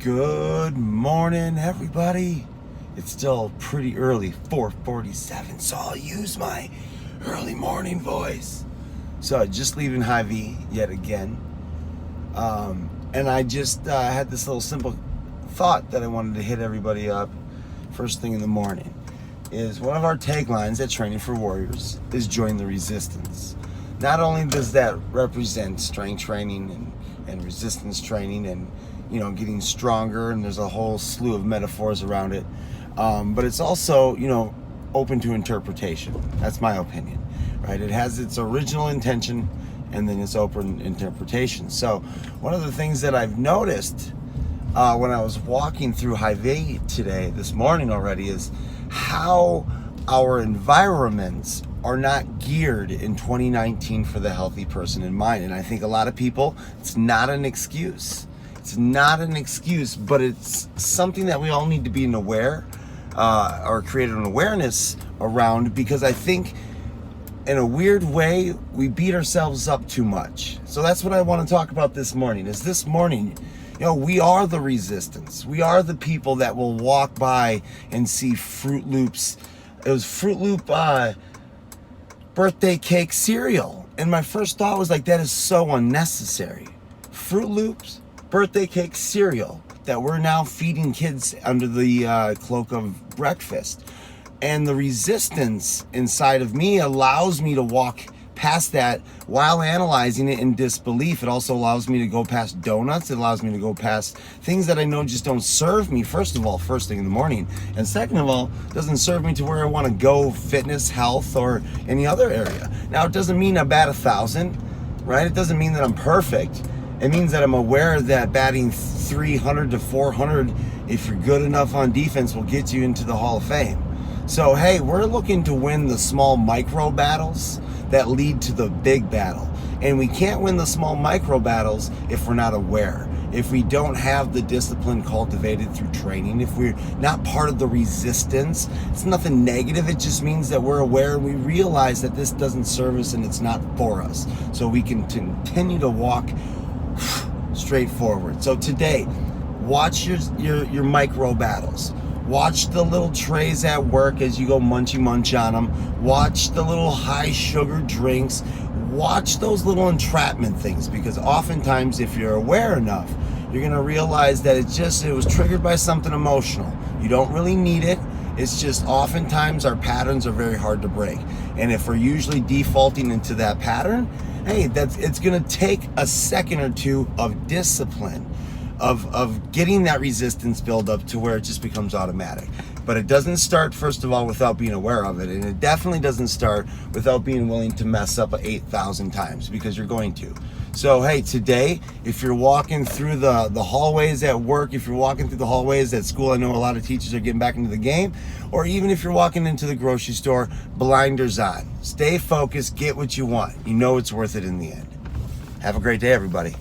Good morning, everybody. It's still pretty early, 4:47, so I'll use my early morning voice. So just leaving Hy-Vee yet again. And I just had this little simple thought that I wanted to hit everybody up first thing in the morning. Is one of our taglines at Training for Warriors is join the resistance. Not only does that represent strength training and resistance training and getting stronger, and there's a whole slew of metaphors around it, but it's also open to interpretation. That's my opinion, right? It has its original intention and then its open interpretation. So one of the things that I've noticed when I was walking through Hy-Vee this morning already, is how our environments are not geared in 2019 for the healthy person in mind. And I think a lot of people, it's not an excuse. It's not an excuse, but it's something that we all need to be aware or create an awareness around, because I think in a weird way, we beat ourselves up too much. So that's what I want to talk about this morning. We are the resistance. We are the people that will walk by and see Fruit Loops. It was Fruit Loop birthday cake cereal. And my first thought was like, that is so unnecessary. Fruit Loops birthday cake cereal that we're now feeding kids under the cloak of breakfast. And the resistance inside of me allows me to walk past that while analyzing it in disbelief. It also allows me to go past donuts. It allows me to go past things that I know just don't serve me, first of all, first thing in the morning. And second of all, doesn't serve me to where I want to go, fitness, health, or any other area. Now, it doesn't mean I bat 1,000, right? It doesn't mean that I'm perfect. It means that I'm aware that batting 300 to 400, if you're good enough on defense, will get you into the Hall of Fame. So, hey, we're looking to win the small micro battles that lead to the big battle. And we can't win the small micro battles if we're not aware. If we don't have the discipline cultivated through training, if we're not part of the resistance, it's nothing negative. It just means that we're aware and we realize that this doesn't serve us and it's not for us. So we can continue to walk straight forward. So today, watch your micro battles. Watch the little trays at work as you go munchy munch on them. Watch the little high sugar drinks. Watch those little entrapment things, because oftentimes if you're aware enough, you're gonna realize that it was triggered by something emotional. You don't really need it. It's just oftentimes our patterns are very hard to break. And if we're usually defaulting into that pattern, hey, it's gonna take a second or two of discipline, of getting that resistance build up to where it just becomes automatic. But it doesn't start, first of all, without being aware of it. And it definitely doesn't start without being willing to mess up 8,000 times, because you're going to. So, hey, today, if you're walking through the hallways at work, if you're walking through the hallways at school, I know a lot of teachers are getting back into the game, or even if you're walking into the grocery store, blinders on. Stay focused, get what you want. You know it's worth it in the end. Have a great day, everybody.